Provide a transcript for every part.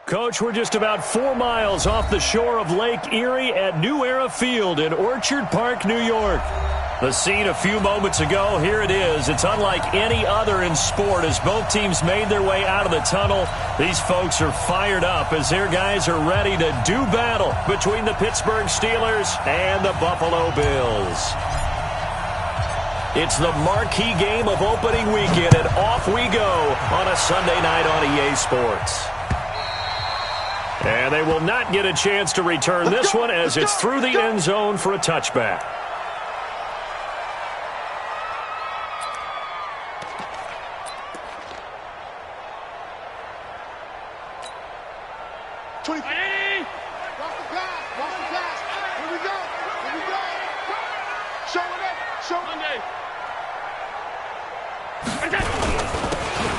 Coach, we're just about 4 miles off the shore of Lake Erie at New Era Field in Orchard Park, New York. The scene a few moments ago, here it is. It's unlike any other in sport as both teams made their way out of the tunnel. These folks are fired up as their guys are ready to do battle between the Pittsburgh Steelers and the Buffalo Bills. It's the marquee game of opening weekend, and off we go on a Sunday night on EA Sports. And they will not get a chance to return this one as it's through the end zone for a touchback.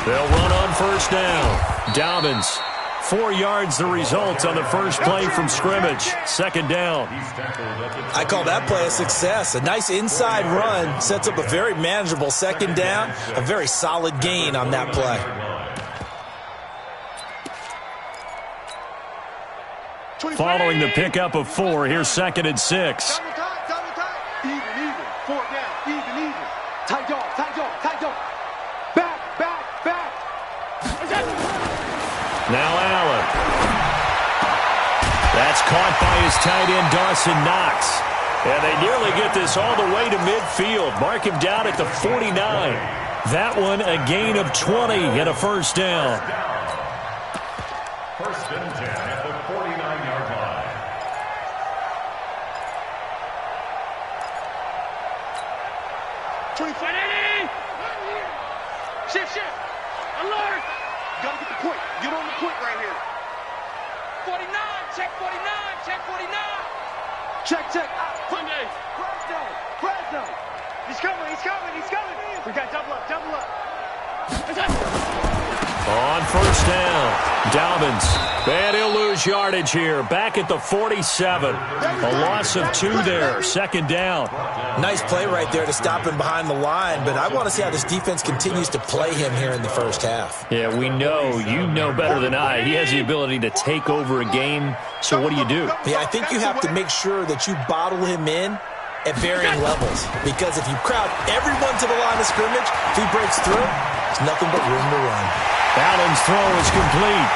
They'll run on first down. Dobbins. 4 yards the result on the first play from scrimmage. Second down. I call that play a success. A nice inside run sets up a very manageable second down. A very solid gain on that play. Following the pickup of 4, here's 2nd and 6. Even. 4 down. Even. Tight dog. Back. Now Allen. That's caught by his tight end, Dawson Knox. And they nearly get this all the way to midfield. Mark him down at the 49. That one a gain of 20 and a first down. First and 10 at the 49-yard line. Shift. Alert. Gotta get the quick. Get on the quick right here. 49. Check 49. Check. Sunday. Fresno. He's coming. We got double up. On first down, Dobbins. And he'll lose yardage here. Back at the 47. A loss of 2 there. Second down. Nice play right there to stop him behind the line, but I want to see how this defense continues to play him here in the first half. Yeah, we know. You know better than I. He has the ability to take over a game. So what do you do? Yeah, I think you have to make sure that you bottle him in at varying levels, because if you crowd everyone to the line of scrimmage, if he breaks through, there's nothing but room to run. Allen's throw is complete.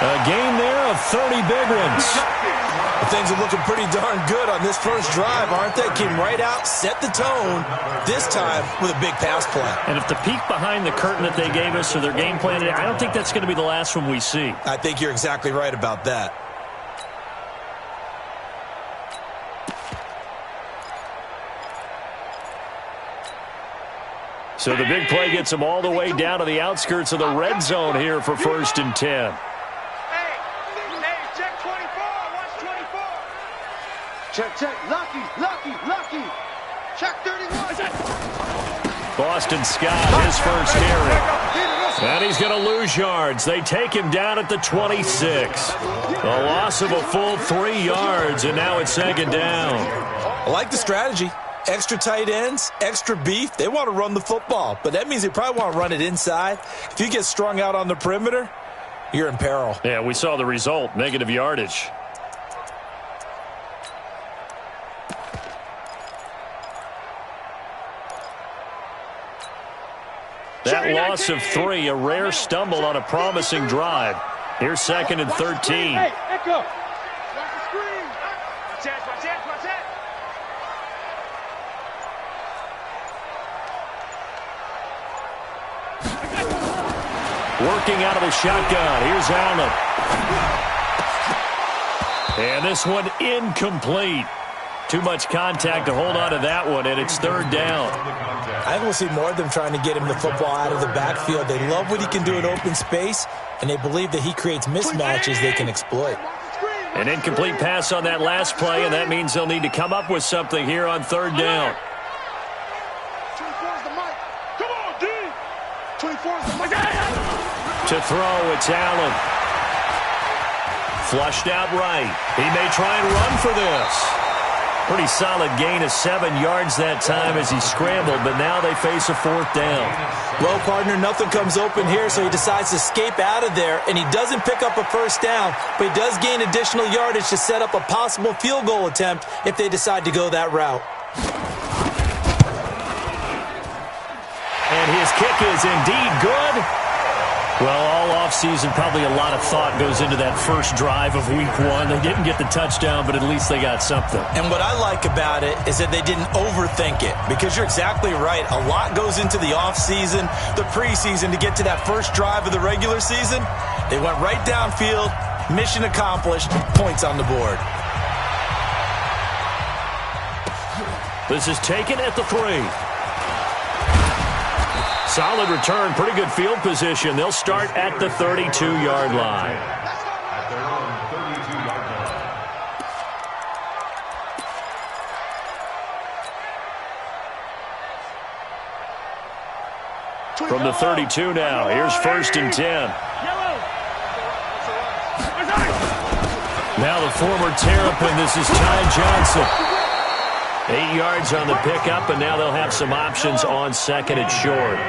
A gain there of 30 big ones. Well, things are looking pretty darn good on this first drive, aren't they? Came right out, set the tone, this time with a big pass play. And if the peek behind the curtain that they gave us or their game plan, I don't think that's going to be the last one we see. I think you're exactly right about that. So the big play gets them all the way down to the outskirts of the red zone here for first and 10. Hey, check 24. Watch 24. Check. Lucky. Check 31. Boston Scott, his first carry. And he's going to lose yards. They take him down at the 26. A loss of a full 3 yards, and now it's second down. I like the strategy. Extra tight ends, extra beef. They want to run the football, but that means they probably want to run it inside. If you get strung out on the perimeter, you're in peril. Yeah, we saw the result, negative yardage. That loss of 3, a rare stumble on a promising drive. Here's 2nd and 13. Hey, Echo. Watch the screen. Watch that. Working out of the shotgun. Here's Allen. And this one incomplete. Too much contact to hold on to that one, and it's third down. I think we'll see more of them trying to get him the football out of the backfield. They love what he can do in open space, and they believe that he creates mismatches they can exploit. An incomplete pass on that last play, and that means they'll need to come up with something here on third down. 24's the mic. Come on, D. 24's the mic. To throw, it's Allen. Flushed out right. He may try and run for this. Pretty solid gain of 7 yards that time as he scrambled, but now they face a 4th down. Well, partner, nothing comes open here, so he decides to escape out of there, and he doesn't pick up a 1st down, but he does gain additional yardage to set up a possible field goal attempt if they decide to go that route. And his kick is indeed good. Well, all offseason, probably a lot of thought goes into that first drive of week 1. They didn't get the touchdown, but at least they got something. And what I like about it is that they didn't overthink it, because you're exactly right. A lot goes into the offseason, the preseason, to get to that first drive of the regular season. They went right downfield, mission accomplished, points on the board. This is taken at the 3. Solid return, pretty good field position. They'll start at the 32-yard line. At their own 32-yard line. From the 32 now, here's 1st and 10. Now the former Terrapin, this is Ty Johnson. 8 yards on the pickup, and now they'll have some options on 2nd and short.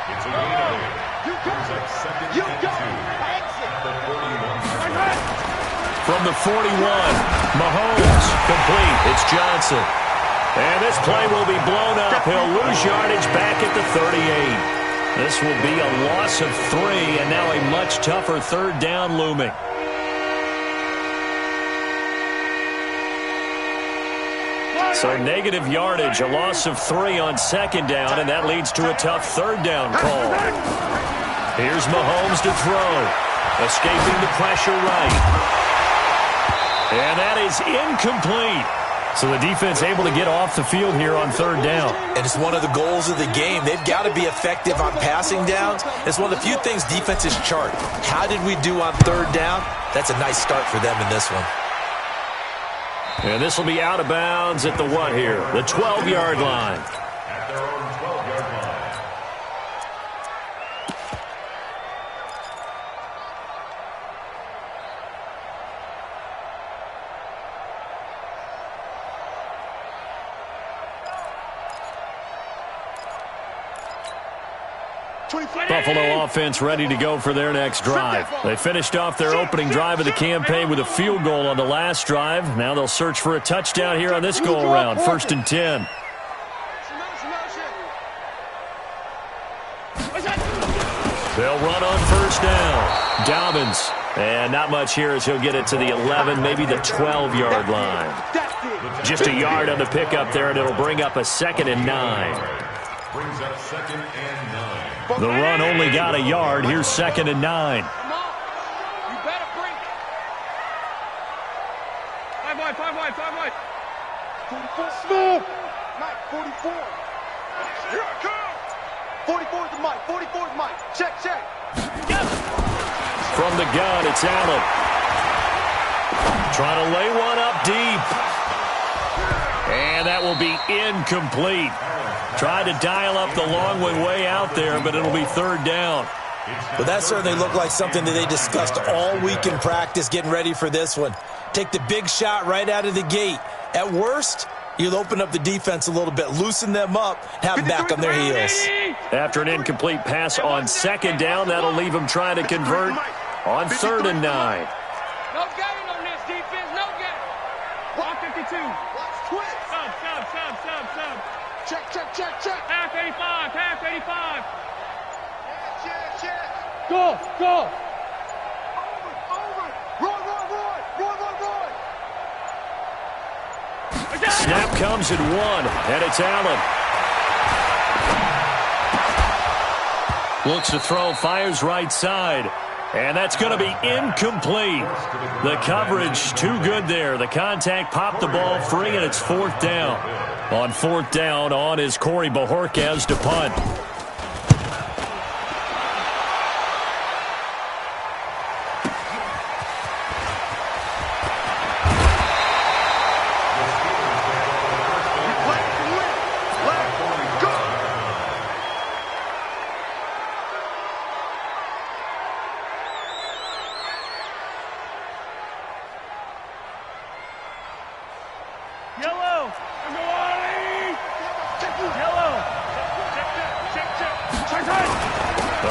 It's a gain of 8. Brings up 2nd and 2 at the 41. From the 41, Mahomes, complete. It's Johnson. And this play will be blown up. He'll lose yardage back at the 38. This will be a loss of 3, and now a much tougher 3rd down looming. So negative yardage, a loss of 3 on 2nd down, and that leads to a tough 3rd down call. Here's Mahomes to throw. Escaping the pressure right. And that is incomplete. So the defense able to get off the field here on 3rd down. And it's one of the goals of the game. They've got to be effective on passing downs. It's one of the few things defenses chart. How did we do on 3rd down? That's a nice start for them in this one. And this will be out of bounds at the what here? The 12-yard line. At their own 12-yard line. Buffalo offense ready to go for their next drive. They finished off their opening drive of the campaign with a field goal on the last drive. Now they'll search for a touchdown here on this go-around. 1st and 10. They'll run on 1st down. Dobbins. And not much here as he'll get it to the 11, maybe the 12-yard line. Just a yard on the pickup there, and it'll bring up a 2nd and 9. Brings up 2nd and 9. The run only got a yard. Here's 2nd and 9. Come on. You better bring it. 5 wide, 5 wide, 5 wide. 44. Smooth. Mike, 44. Here I come. 44 is Mike. 44 is Mike. Check, check. From the gun, it's Allen. Trying to lay one up deep. And that will be incomplete. Tried to dial up the long one way out there, but it'll be 3rd down. But that certainly looked like something that they discussed all week in practice getting ready for this one. Take the big shot right out of the gate. At worst, you'll open up the defense a little bit, loosen them up, have them back on their heels. After an incomplete pass on 2nd down, that'll leave them trying to convert on 3rd and 9. No gain on this defense, no gain. 152. Watch twist. Sub. Check. Half 85. Check. Go. Over. Roy. Snap comes at 1, and it's Allen. Looks to throw, fires right side. And that's going to be incomplete. The coverage too good there. The contact popped the ball free, and it's 4th down. On 4th down, on is Corey Bojorquez to punt.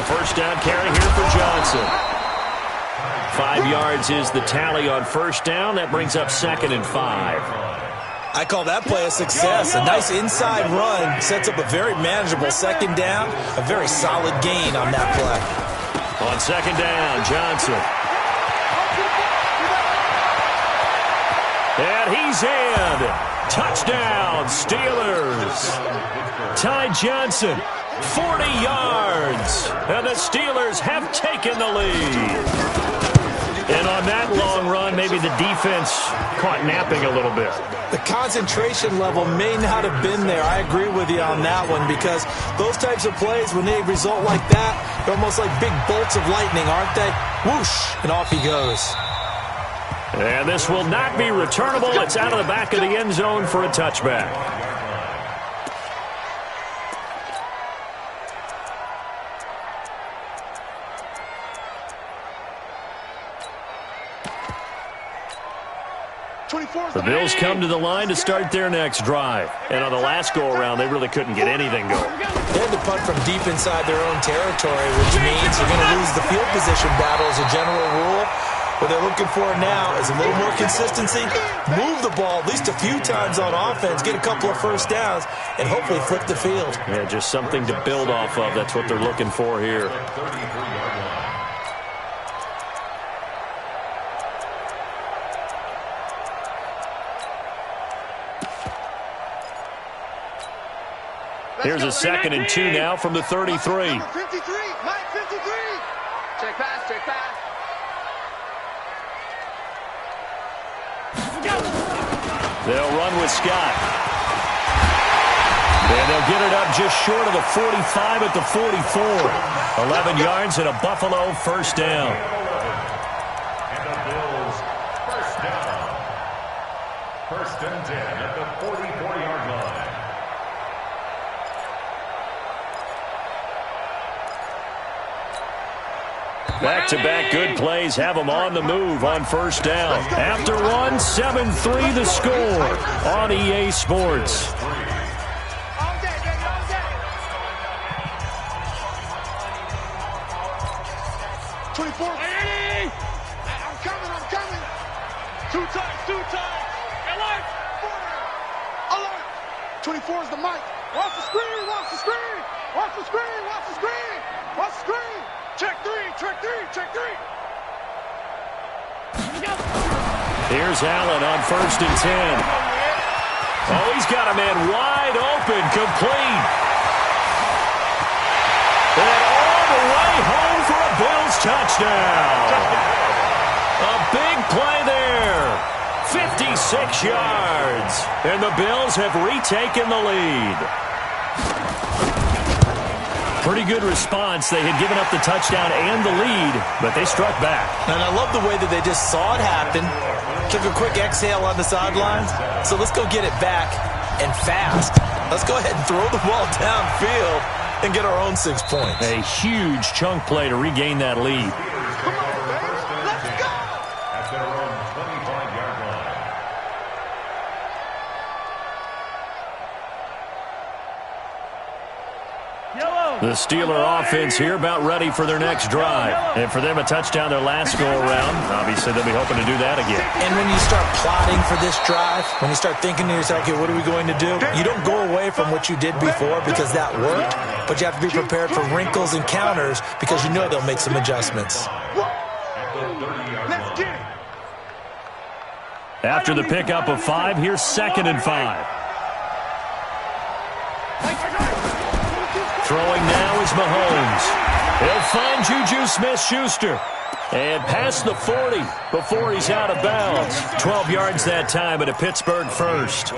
first down carry here for Johnson. 5 yards is the tally on first down. That brings up 2nd and 5. I call that play a success. A nice inside run sets up a very manageable second down. A very solid gain on that play. On second down, Johnson. And he's in. Touchdown, Steelers. Ty Johnson, 40 yards. And the Steelers have taken the lead. And on that long run, maybe the defense caught napping a little bit. The concentration level may not have been there. I agree with you on that one, because those types of plays, when they result like that, they're almost like big bolts of lightning, aren't they? Whoosh, and off he goes. And this will not be returnable. It's out of the back of the end zone for a touchback. The Bills come to the line to start their next drive. And on the last go-around, they really couldn't get anything going. They had to punt from deep inside their own territory, which means you're going to lose the field position battle as a general rule. What they're looking for now is a little more consistency, move the ball at least a few times on offense, get a couple of first downs, and hopefully flip the field. Yeah, just something to build off of. That's what they're looking for here. Here's a 2nd and 2 now from the 33. 53, Mike 53. Check pass, check pass. They'll run with Scott. And they'll get it up just short of the 45 at the 44. 11 yards and a Buffalo first down. And the Bills first down. 1st and 10 at the 44-yard line. Back-to-back good plays have them on the move on first down. After one, 7-3 the score on EA Sports. All day, baby, all day. 24. Hey, I'm coming. 2 times. Alert. 24 is the mic. Watch the screen. Check three. Here's Allen on 1st and 10. Oh, he's got a man wide open, complete. And all the way home for a Bills touchdown. A big play there. 56 yards. And the Bills have retaken the lead. Pretty good response. They had given up the touchdown and the lead, but they struck back. And I love the way that they just saw it happen. Took a quick exhale on the sidelines. So let's go get it back, and fast. Let's go ahead and throw the ball downfield and get our own 6 points. A huge chunk play to regain that lead. Come on, baby. Let's go. At their own 25-yard line. The Steeler offense here about ready for their next drive. And for them, a touchdown their last go-around. Obviously, they'll be hoping to do that again. And when you start plotting for this drive, when you start thinking to yourself, okay, what are we going to do? You don't go away from what you did before because that worked, but you have to be prepared for wrinkles and counters because you know they'll make some adjustments. Let's get it. After the pickup of 5, here's 2nd and 5. Throwing now is Mahomes. He'll find Juju Smith-Schuster. And past the 40 before he's out of bounds. 12 yards that time at a Pittsburgh first.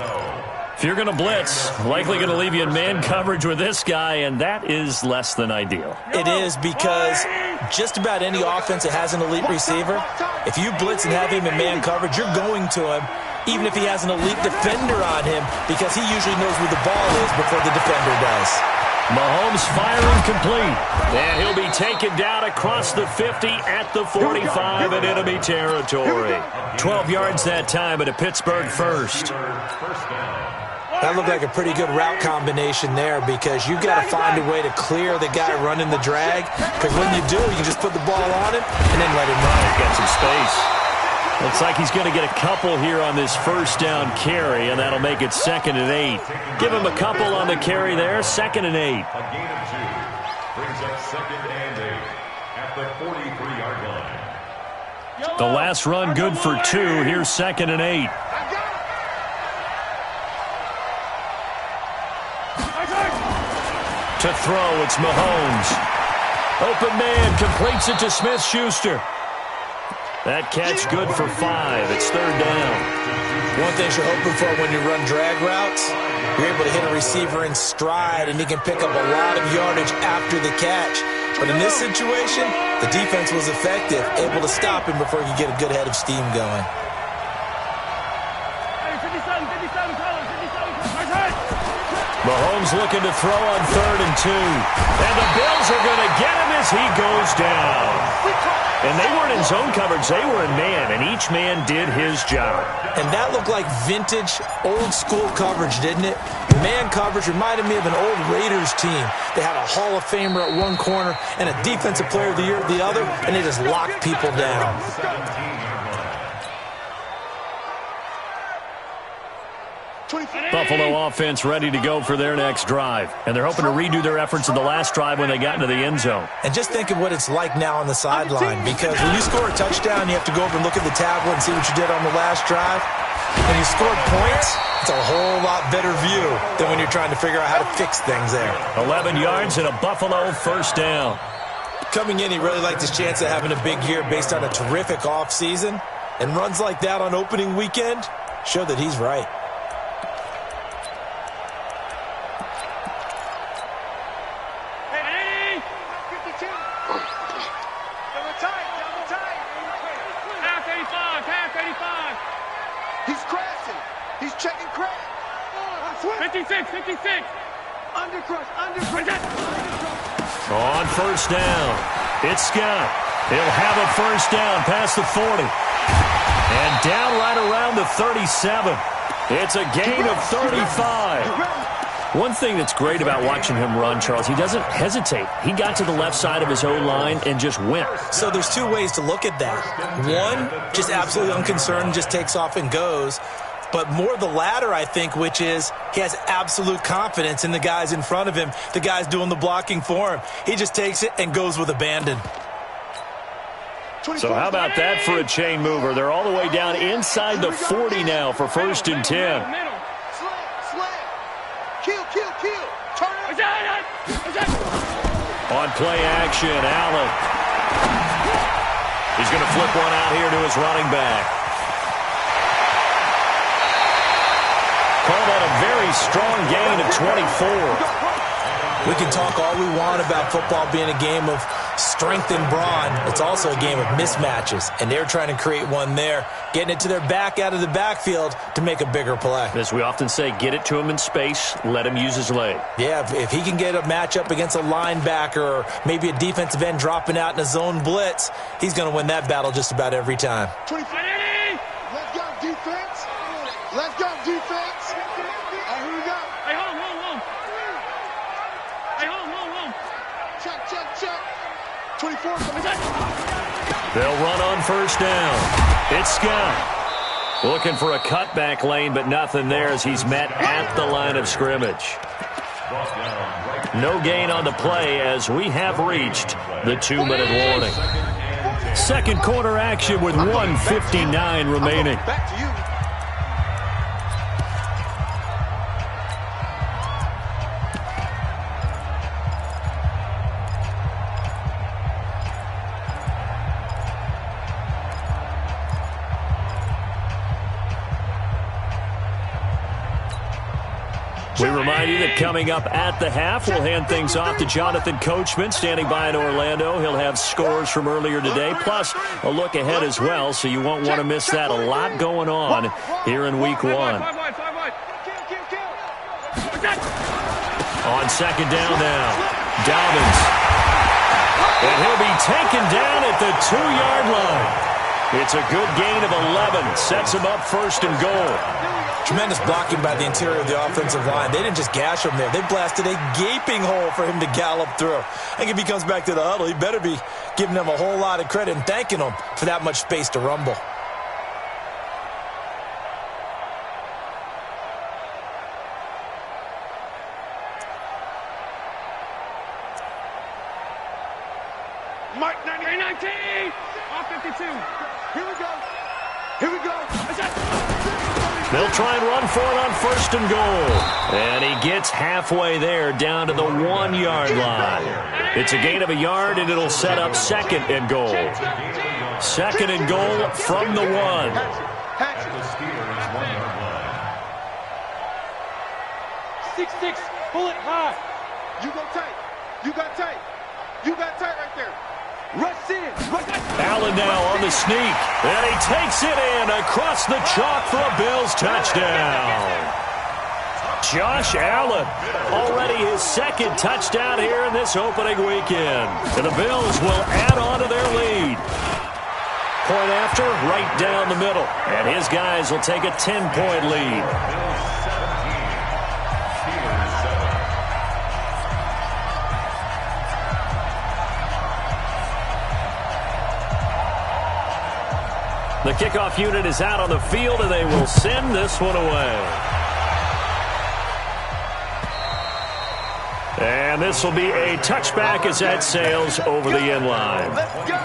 If you're going to blitz, likely going to leave you in man coverage with this guy, and that is less than ideal. It is, because just about any offense that has an elite receiver, if you blitz and have him in man coverage, you're going to him, even if he has an elite defender on him, because he usually knows where the ball is before the defender does. Mahomes firing complete. And he'll be taken down across the 50 at the 45 in enemy territory. 12 yards that time at a Pittsburgh first. That looked like a pretty good route combination there because you've got to find a way to clear the guy running the drag, because when you do, you can just put the ball on him and then let him run. Got some space. Looks like he's going to get a couple here on this first down carry, and that'll make it 2nd and 8. Give him a couple on the carry there, 2nd and 8. A gain of 2 brings up 2nd and 8 at the 43-yard line. The last run good for 2. Here's 2nd and 8. To throw, it's Mahomes. Open man, completes it to Smith-Schuster. That catch good for 5. It's 3rd down. One thing you're hoping for when you run drag routes, you're able to hit a receiver in stride, and he can pick up a lot of yardage after the catch. But in this situation, the defense was effective, able to stop him before he could get a good head of steam going. Mahomes looking to throw on 3rd and 2. And the Bills are going to get him as he goes down. And they weren't in zone coverage. They were in man, and each man did his job. And that looked like vintage, old-school coverage, didn't it? Man coverage reminded me of an old Raiders team. They had a Hall of Famer at one corner and a Defensive Player of the Year at the other, and they just locked people down. Buffalo offense ready to go for their next drive. And they're hoping to redo their efforts in the last drive when they got into the end zone. And just think of what it's like now on the sideline, because when you score a touchdown, you have to go over and look at the tablet and see what you did on the last drive. When you scored points, it's a whole lot better view than when you're trying to figure out how to fix things there. 11 yards and a Buffalo first down. Coming in, he really liked his chance of having a big year based on a terrific offseason. And runs like that on opening weekend show that he's right. He's crashing. He's checking crash. 56. Undercrush. On first down, it's Scott. He'll have a first down past the 40. And down right around the 37. It's a gain of 35. One thing that's great about watching him run, Charles, he doesn't hesitate. He got to the left side of his O-line and just went. So there's two ways to look at that. One, just absolutely unconcerned, just takes off and goes. But more the latter, I think, which is he has absolute confidence in the guys in front of him, the guys doing the blocking for him. He just takes it and goes with abandon. So how about that for a chain mover? They're all the way down inside the 40 now for 1st and 10. Kill. Turn it. On play action, Allen. He's going to flip one out here to his running back. Call that a very strong gain of 24. We can talk all we want about football being a game of strength and brawn. It's also a game of mismatches, and they're trying to create one there, getting it to their back out of the backfield to make a bigger play. As we often say, get it to him in space, let him use his leg. Yeah, if he can get a matchup against a linebacker or maybe a defensive end dropping out in a zone blitz, he's going to win that battle just about every time. 24. Let's go, defense. Let's go, defense. Here we go. Hey, hold. Check. 24. They'll run on first down. It's Scott. Looking for a cutback lane, but nothing there as he's met at the line of scrimmage. No gain on the play as we have reached the 2-minute warning. Second quarter action with 1:59 remaining. Back to you. We remind you that coming up at the half, we'll hand things off to Jonathan Coachman, standing by in Orlando. He'll have scores from earlier today, plus a look ahead as well, so you won't want to miss that. A lot going on here in Week 1. On second down now, Dobbins. And he'll be taken down at the 2-yard line. It's a good gain of 11. Sets him up first and goal. Tremendous blocking by the interior of the offensive line. They didn't just gash him there. They blasted a gaping hole for him to gallop through. I think if he comes back to the huddle, he better be giving them a whole lot of credit and thanking them for that much space to rumble. Mike 19. Off 52. Here we go. Here we go. They'll try and run for it on first and goal. And he gets halfway there down to the 1-yard line. It's a gain of a yard, and it'll set up second and goal. Second and goal from the 1. At the Steelers' 1-yard line. 6-6. Pull it high. You go tight. You got tight. You got tight right there. Rush in. Allen now on the sneak. And he takes it in across the chalk for a Bills touchdown. Josh Allen, already his second touchdown here in this opening weekend. And the Bills will add on to their lead. Point after, right down the middle. And his guys will take a 10-point lead. The kickoff unit is out on the field, and they will send this one away. And this will be a touchback as that sails over the end line. Let's go.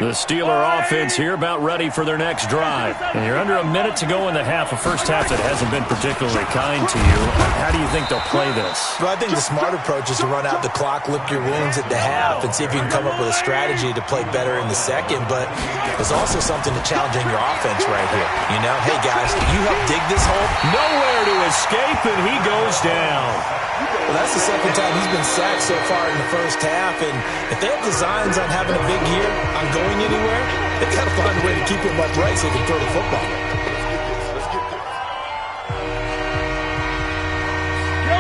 The Steeler offense here about ready for their next drive. And you're under a minute to go in the half, a first half that hasn't been particularly kind to you. How do you think they'll play this? Well, I think the smart approach is to run out the clock, lick your wounds at the half, and see if you can come up with a strategy to play better in the second. But there's also something to challenging your offense right here. You know, hey, guys, can you help dig this hole? Nowhere to escape, and he goes down. Well, that's the second time he's been sacked so far in the first half, and if they have designs on having a big year, on going anywhere, they've got to find a way to keep him upright so he can throw the football.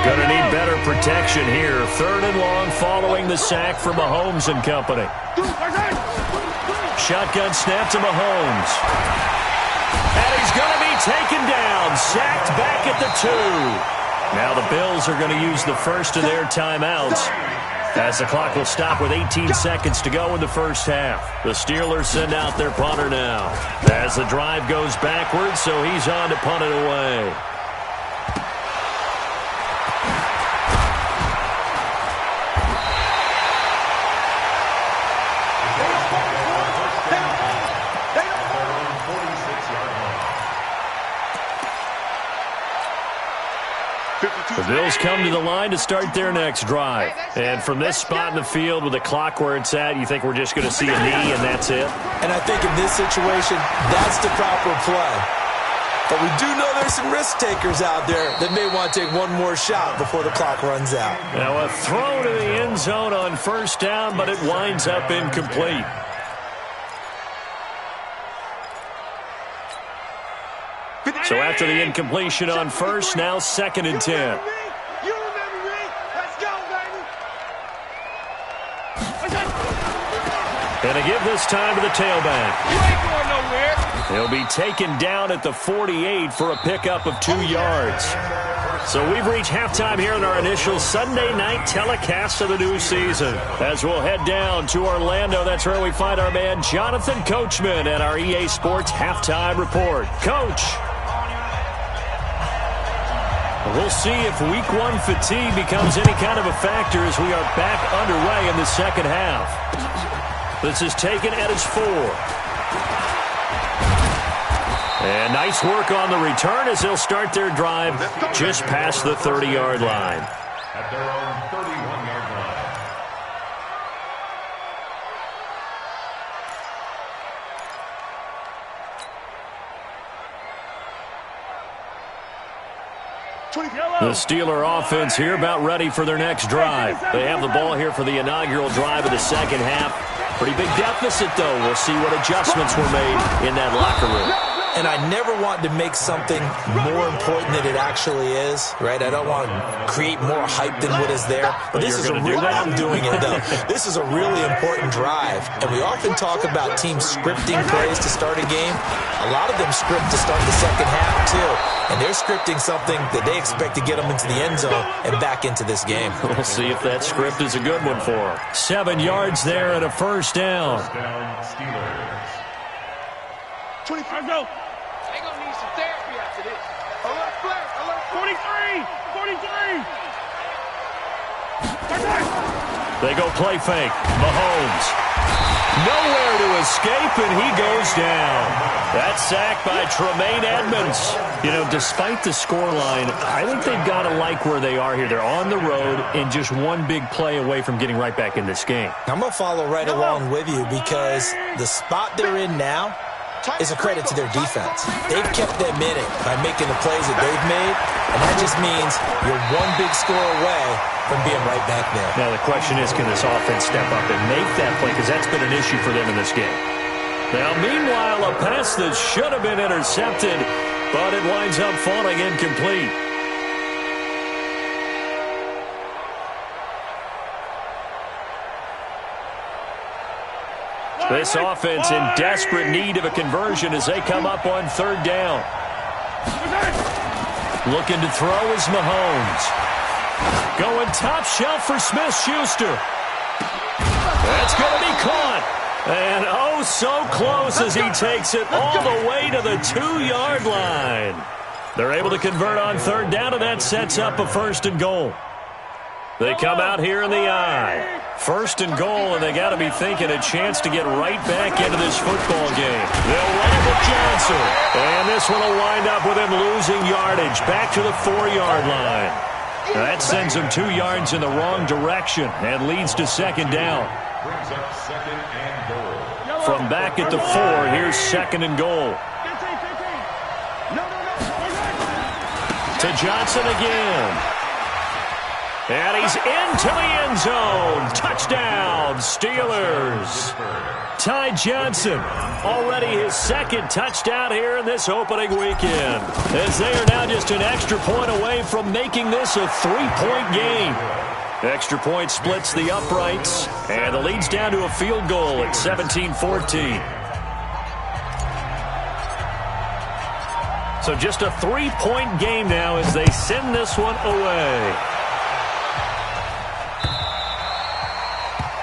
Gonna need better protection here. Third and long following the sack from Mahomes and company. Shotgun snap to Mahomes. And he's gonna be taken down. Sacked back at the 2. Now the Bills are going to use the first of their timeouts as the clock will stop with 18 seconds to go in the first half. The Steelers send out their punter now as the drive goes backwards, so he's on to punt it away. The Bills come to the line to start their next drive. And from this spot in the field with the clock where it's at, you think we're just going to see a knee and that's it? And I think in this situation, that's the proper play. But we do know there's some risk takers out there that may want to take one more shot before the clock runs out. Now a throw to the end zone on first down, but it winds up incomplete. So after the incompletion on first, now 2nd and 10. You remember me? Let's go, baby. And to give this time to the tailback. You ain't going nowhere. He'll be taken down at the 48 for a pickup of 2 yards. So we've reached halftime here in our initial Sunday night telecast of the new season. As we'll head down to Orlando, that's where we find our man Jonathan Coachman at our EA Sports Halftime Report. Coach. We'll see if Week 1 fatigue becomes any kind of a factor as we are back underway in the second half. This is taken at its 4. And nice work on the return as they'll start their drive just past the 30-yard line. At their own 31-yard line. The Steeler offense here about ready for their next drive. They have the ball here for the inaugural drive of the second half. Pretty big deficit, though. We'll see what adjustments were made in that locker room. and I never want to make something more important than it actually is, right? I don't want to create more hype than what is there. But this is I'm doing it, though. This is a really important drive, and we often talk about teams scripting plays to start a game. A lot of them script to start the second half, too, and they're scripting something that they expect to get them into the end zone and back into this game. We'll see if that script is a good one for them. 7 yards there and a first down. 25, go. They gonna need some therapy after this. Alert, flag, alert. 43. They go play fake. Mahomes. Nowhere to escape, and he goes down. That's sacked by Tremaine Edmonds. You know, despite the scoreline, I think they've got to like where they are here. They're on the road and just one big play away from getting right back in this game. I'm going to follow right along with you because the spot they're in now is a credit to their defense. They've kept them in it by making the plays that they've made, and that just means you're one big score away from being right back there. Now the question is, can this offense step up and make that play? Because that's been an issue for them in this game. Now, meanwhile, a pass that should have been intercepted, but it winds up falling incomplete. This offense in desperate need of a conversion as they come up on third down. Looking to throw is Mahomes. Going top shelf for Smith-Schuster. That's going to be caught. And oh, so close as he takes it all the way to the 2-yard line. They're able to convert on third down, and that sets up a first and goal. They come out here in the I. First and goal, and they got to be thinking a chance to get right back into this football game. They'll run it with Johnson. And this one will wind up with him losing yardage back to the 4-yard line. That sends him 2 yards in the wrong direction and leads to second down. From back at the 4, here's second and goal. To Johnson again. And he's into the end zone. Touchdown, Steelers. Ty Johnson, already his second touchdown here in this opening weekend, as they are now just an extra point away from making this a 3-point game. Extra point splits the uprights, and the lead's down to a field goal at 17-14. So just a 3-point game now as they send this one away.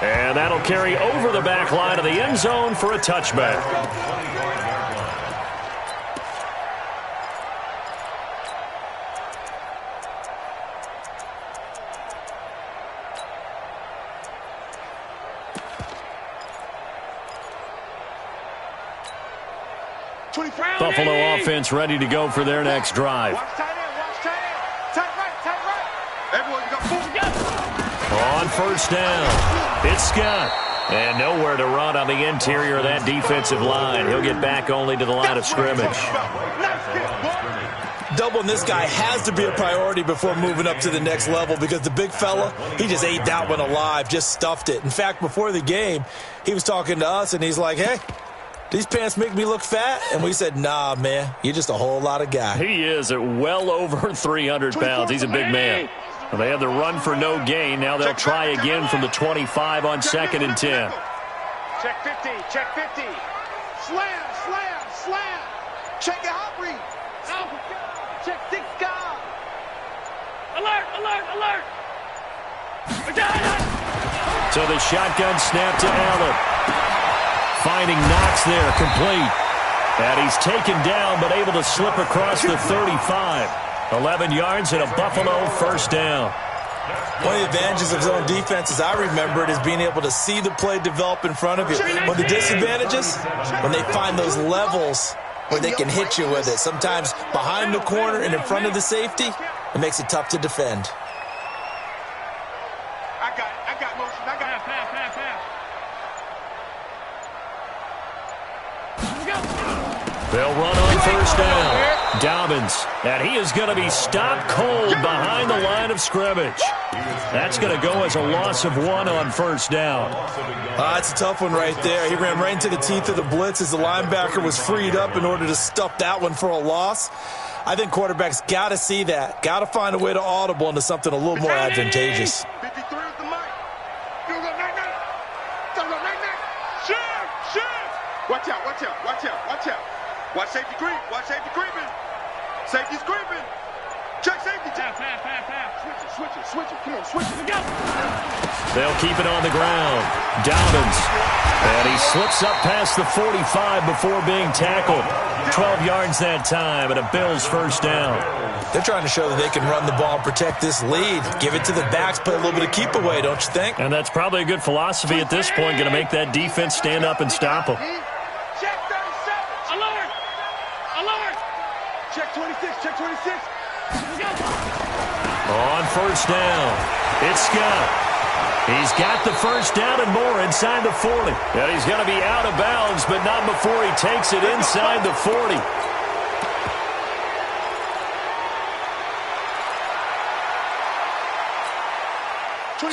And that'll carry over the back line of the end zone for a touchback. Buffalo offense ready to go for their next drive. Watch tight end, watch tight end. Tight right. Everyone, you got 4 On first down, it's Scott. And nowhere to run on the interior of that defensive line. He'll get back only to the line of scrimmage. Doubling this guy has to be a priority before moving up to the next level because the big fella, he just ate that one alive, just stuffed it. In fact, before the game, he was talking to us, and he's like, hey, these pants make me look fat? And we said, nah, man, you're just a whole lot of guy. He is at well over 300 pounds. He's a big man. Well, they had the run for no gain. Now they'll try again from the 25 on 2nd and 10. Check 50, check 50. Slam. Check your hot read. Check 6 guard. Alert. So the shotgun snap to Allen. Finding Knox there, complete. And he's taken down, but able to slip across the 35. 11 yards and a Buffalo first down. One of the advantages of zone defense, as I remember it, is being able to see the play develop in front of you. One of the disadvantages, when they find those levels where they can hit you with it. Sometimes behind the corner and in front of the safety, it makes it tough to defend. I got motion. Pass. They'll run on first down. Dobbins, and he is going to be stopped cold behind the line of scrimmage. That's going to go as a loss of 1 on first down. That's a tough one right there. He ran right into the teeth of the blitz as the linebacker was freed up in order to stuff that one for a loss. I think quarterbacks got to see that. Got to find a way to audible into something a little more advantageous. 53 is the mic. Watch out, watch out, watch out, watch out. Watch safety creep, watch safety creeping. Safety's creeping. Check safety. Pass. Switch it. Come on, switch it. Go. They'll keep it on the ground. Dobbins. And he slips up past the 45 before being tackled. 12 yards that time and a Bills first down. They're trying to show that they can run the ball and protect this lead. Give it to the backs, play a little bit of keep away, don't you think? And that's probably a good philosophy at this point, going to make that defense stand up and stop them. Check 37. Alert. Check 26. Check 26. On first down, it's Scott. He's got the first down and more inside the 40. And he's going to be out of bounds, but not before he takes it inside the 40.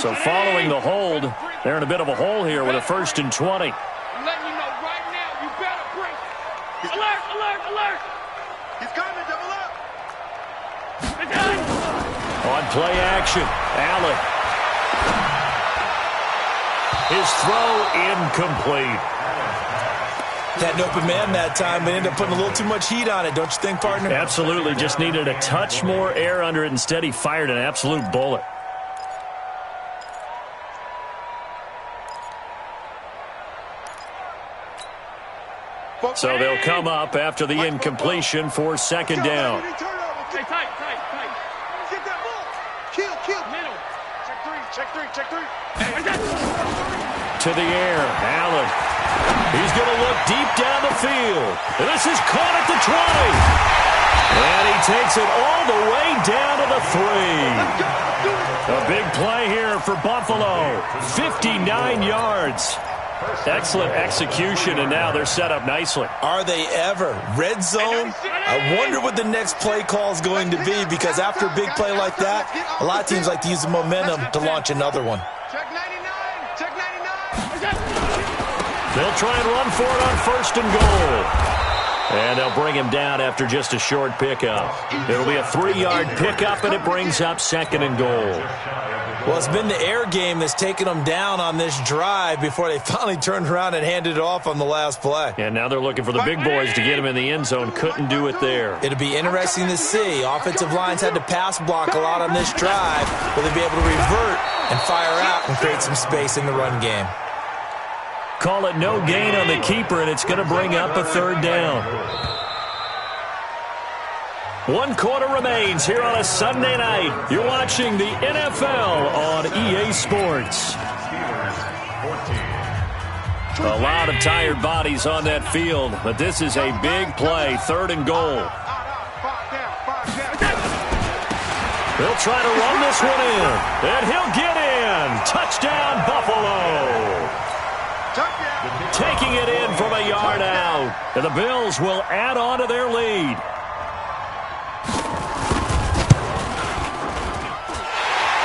So following the hold, they're in a bit of a hole here with a 1st and 20. I'm letting you know right now, you better break. Alert. He's coming, double up. On play action, Allen. His throw incomplete. Had an open man that time, but ended up putting a little too much heat on it, don't you think, partner? Absolutely, just needed a touch more air under it. Instead, he fired an absolute bullet. So they'll come up after the incompletion for 2nd down. Hey, tight. Get that ball. Kill. Middle. Check three. To the air, Allen. He's going to look deep down the field. This is caught at the 20. And he takes it all the way down to the 3. A big play here for Buffalo. 59 yards. Excellent execution, and now they're set up nicely. Are they ever? Red zone? I wonder what the next play call is going to be, because after a big play like that, a lot of teams like to use the momentum to launch another one. Check 99. They'll try and run for it on 1st and goal. And they'll bring him down after just a short pickup. It'll be a 3-yard pickup, and it brings up 2nd and goal. Well, it's been the air game that's taken them down on this drive before they finally turned around and handed it off on the last play. And now they're looking for the big boys to get him in the end zone. Couldn't do it there. It'll be interesting to see. Offensive lines had to pass block a lot on this drive. Will they be able to revert and fire out and create some space in the run game? Call it no gain on the keeper, and it's going to bring up a 3rd down. 1 quarter remains here on a Sunday night. You're watching the NFL on EA Sports. A lot of tired bodies on that field, but this is a big play, 3rd and goal. They'll try to run this one in, and he'll get in. Touchdown, Buffalo. Taking it in from a yard out. And the Bills will add on to their lead.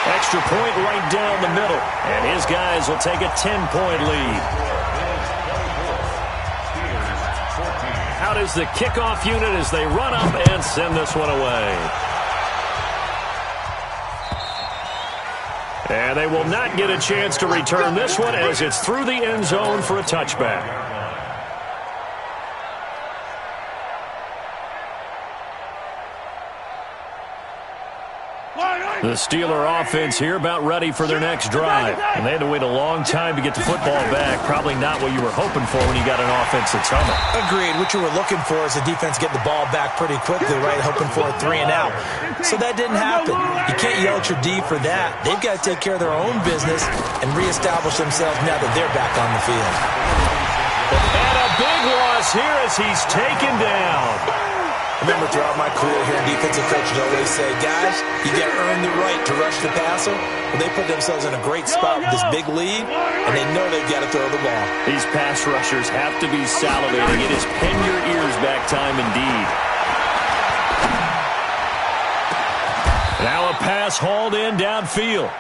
Extra point right down the middle. And his guys will take a 10-point lead. Out is the kickoff unit as they run up and send this one away. And they will not get a chance to return this one as it's through the end zone for a touchback. The Steeler offense here about ready for their next drive. And they had to wait a long time to get the football back. Probably not what you were hoping for when you got an offense that's humming. Agreed. What you were looking for is the defense get the ball back pretty quickly, right? Hoping for a 3 and out. So that didn't happen. You can't yell at your D for that. They've got to take care of their own business and reestablish themselves now that they're back on the field. And a big loss here as he's taken down. Remember, throughout my career here, defensive coaches always say, guys, you got to earn the right to rush the passer. Well, they put themselves in a great spot with this big lead, and they know they've got to throw the ball. These pass rushers have to be salivating. It is pin your ears back time indeed. Now a pass hauled in downfield.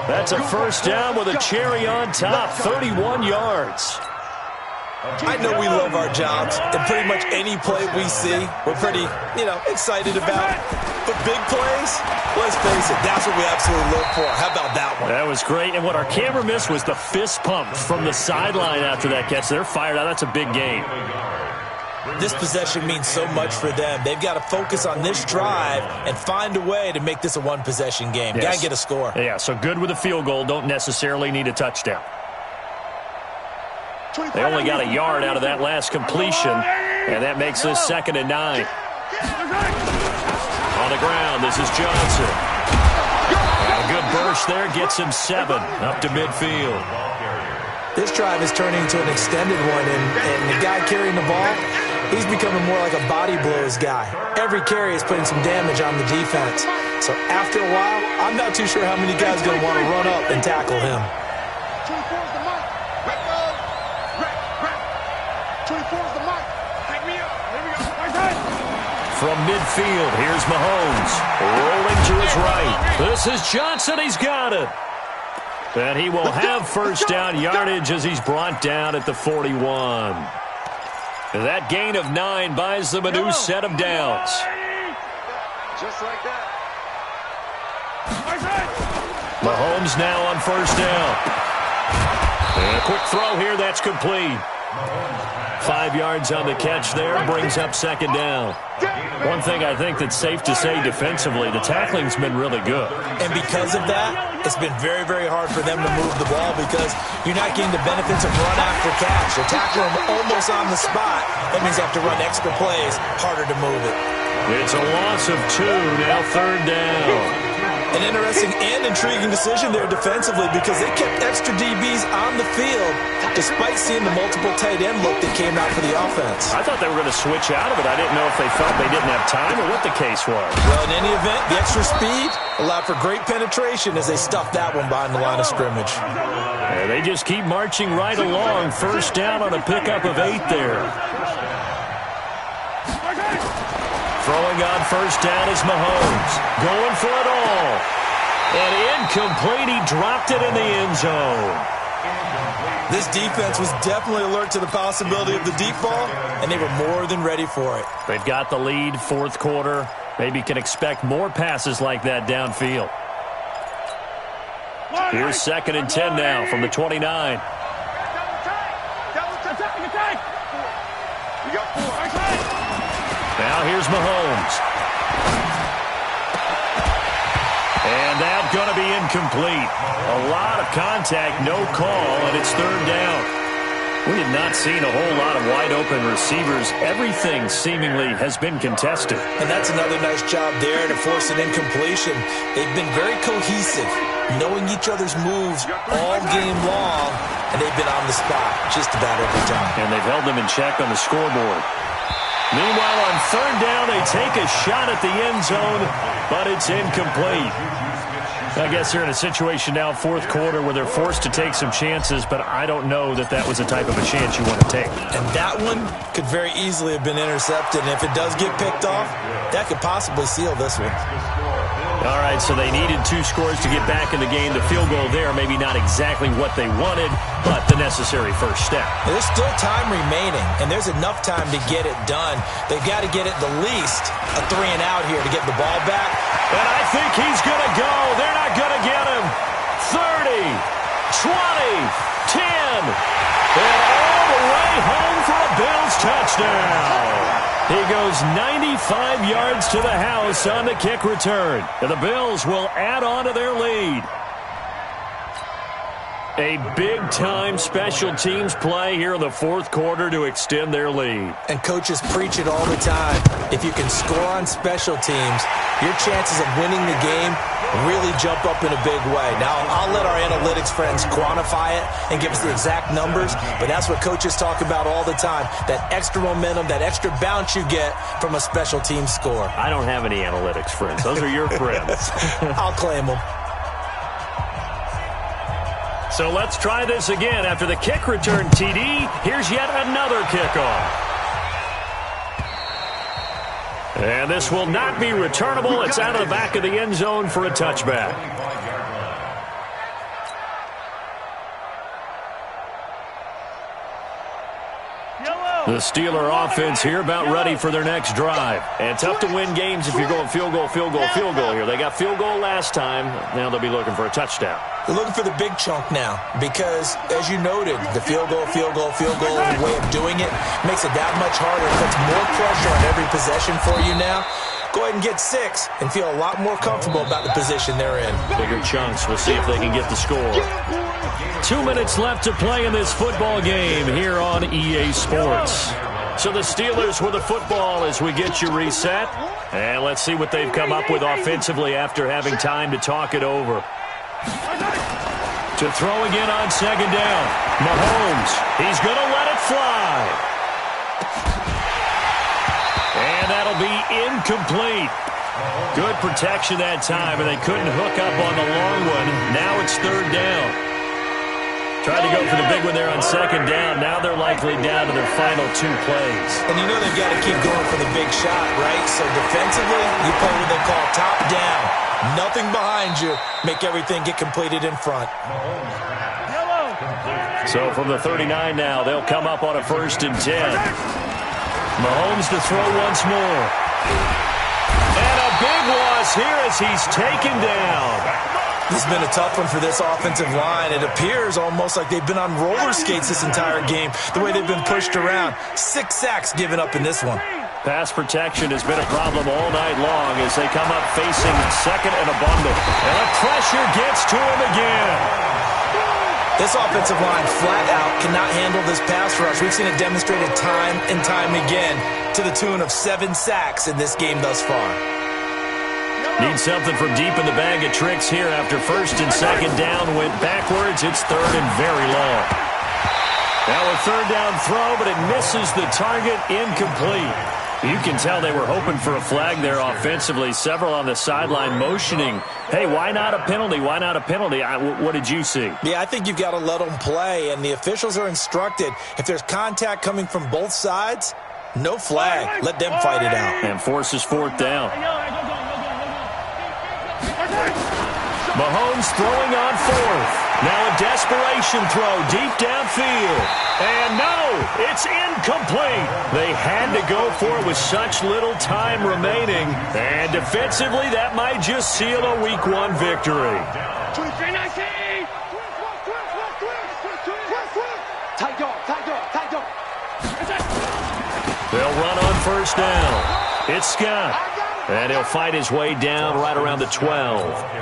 That's a first down with a cherry on top, 31 yards. I know we love our jobs, and pretty much any play we see, we're pretty, excited about. But big plays, let's face it, that's what we absolutely live for. How about that one? That was great, and what our camera missed was the fist pump from the sideline after that catch. They're fired out. That's a big game. This possession means so much for them. They've got to focus on this drive and find a way to make this a one-possession game. Yes. Got to get a score. Yeah, so good with a field goal. Don't necessarily need a touchdown. They only got a yard out of that last completion, and that makes this 2nd and 9. On the ground, this is Johnson. And a good burst there gets him 7 up to midfield. This drive is turning into an extended one, and the guy carrying the ball, he's becoming more like a body blows guy. Every carry is putting some damage on the defense. So after a while, I'm not too sure how many guys are going to want to run up and tackle him. 24's the mic. Rep. 24's the mic. Take me up. Here we go. Right. From midfield, here's Mahomes. Rolling to his right. This is Johnson. He's got it. And he will have first down yardage as he's brought down at the 41. That gain of 9 buys them a new set of downs. Just like that. Mahomes now on first down. And a quick throw here, that's complete. 5 yards on the catch there, brings up 2nd down. One thing I think that's safe to say defensively, the tackling's been really good. And because of that, it's been very, very hard for them to move the ball because you're not getting the benefits of run after catch. You're tackling them almost on the spot. That means you have to run extra plays, harder to move it. It's a loss of 2, now 3rd down. An interesting and intriguing decision there defensively because they kept extra DBs on the field despite seeing the multiple tight end look that came out for the offense. I thought they were going to switch out of it. I didn't know if they felt they didn't have time or what the case was. Well, in any event, the extra speed allowed for great penetration as they stuffed that one behind the line of scrimmage. And they just keep marching right along. First down on a pickup of 8 there. Throwing on first down is Mahomes. Going for it all. And incomplete. He dropped it in the end zone. This defense was definitely alert to the possibility of the deep ball, and they were more than ready for it. They've got the lead, 4th quarter. Maybe can expect more passes like that downfield. Here's 2nd and 10 now from the 29. Now here's Mahomes. And that's going to be incomplete. A lot of contact, no call, and it's 3rd down. We have not seen a whole lot of wide-open receivers. Everything seemingly has been contested. And that's another nice job there to force an incompletion. They've been very cohesive, knowing each other's moves all game long, and they've been on the spot just about every time. And they've held them in check on the scoreboard. Meanwhile, on 3rd down, they take a shot at the end zone, but it's incomplete. I guess they're in a situation now, 4th quarter, where they're forced to take some chances, but I don't know that that was the type of a chance you want to take. And that one could very easily have been intercepted, and if it does get picked off, that could possibly seal this one. All right, so they needed 2 scores to get back in the game. The field goal there, maybe not exactly what they wanted, but the necessary first step. There's still time remaining, and there's enough time to get it done. They've got to get at the least a 3 and out here to get the ball back. And I think he's going to go. They're not going to get him. 30, 20, 10, and all the way home for a Bills touchdown. He goes 95 yards to the house on the kick return. And the Bills will add on to their lead. A big-time special teams play here in the 4th quarter to extend their lead. And coaches preach it all the time. If you can score on special teams, your chances of winning the game really jump up in a big way. Now, I'll let our analytics friends quantify it and give us the exact numbers, but that's what coaches talk about all the time, that extra momentum, that extra bounce you get from a special team score. I don't have any analytics friends. Those are your friends. I'll claim them. So let's try this again. After the kick return TD, here's yet another kickoff. And this will not be returnable. It's out of the back of the end zone for a touchback. The Steeler offense here about ready for their next drive. And tough to win games if you're going field goal, field goal, field goal here. They got field goal last time. Now they'll be looking for a touchdown. They're looking for the big chunk now because, as you noted, the field goal, way of doing it makes it that much harder. It puts more pressure on every possession for you now. Go ahead and get 6 and feel a lot more comfortable about the position they're in. Bigger chunks. We'll see if they can get the score. 2 minutes left to play in this football game here on EA Sports. So the Steelers with the football as we get you reset. And let's see what they've come up with offensively after having time to talk it over. To throw again on second down. Mahomes, he's going to let it fly. And that'll be incomplete. Good protection that time, and they couldn't hook up on the long one. Now it's third down. Tried to go for the big one there on second down. Now they're likely down to their final 2 plays. And you know they've got to keep going for the big shot, right? So defensively, you play what they call top down. Nothing behind you. Make everything get completed in front. So from the 39 now, they'll come up on a 1st and 10. Mahomes to throw once more. And a big loss here as he's taken down. This has been a tough one for this offensive line. It appears almost like they've been on roller skates this entire game, the way they've been pushed around. 6 sacks given up in this one. Pass protection has been a problem all night long as they come up facing second and a bundle. And the pressure gets to him again. This offensive line flat out cannot handle this pass rush. We've seen it demonstrated time and time again to the tune of 7 sacks in this game thus far. Need something from deep in the bag of tricks here after 1st and 2nd down went backwards. It's 3rd and very long. Now a 3rd down throw, but it misses the target, incomplete. You can tell they were hoping for a flag there offensively. Several on the sideline motioning, hey, why not a penalty? Why not a penalty? What did you see? Yeah, I think you've got to let them play, and the officials are instructed. If there's contact coming from both sides, no flag. Let them fight it out. And forces 4th down. Mahomes throwing on 4th. Now a desperation throw deep downfield. And no, it's incomplete. They had to go for it with such little time remaining. And defensively, that might just seal a Week 1 victory. 23-19. Tight dog. They'll run on 1st down. It's Scott. And he'll fight his way down right around the 12.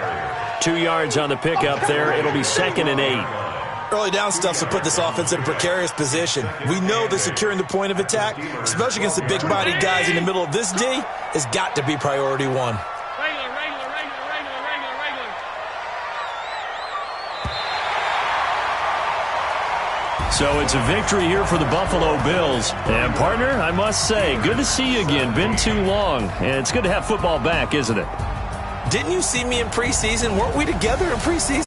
2 yards on the pickup there. It'll be 2nd and 8. Early down stuff to put this offense in a precarious position. We know that securing the point of attack, especially against the big-bodied guys in the middle of this D, has got to be priority 1. So it's a victory here for the Buffalo Bills. And, partner, I must say, good to see you again. Been too long. And it's good to have football back, isn't it? Didn't you see me in preseason? Weren't we together in preseason?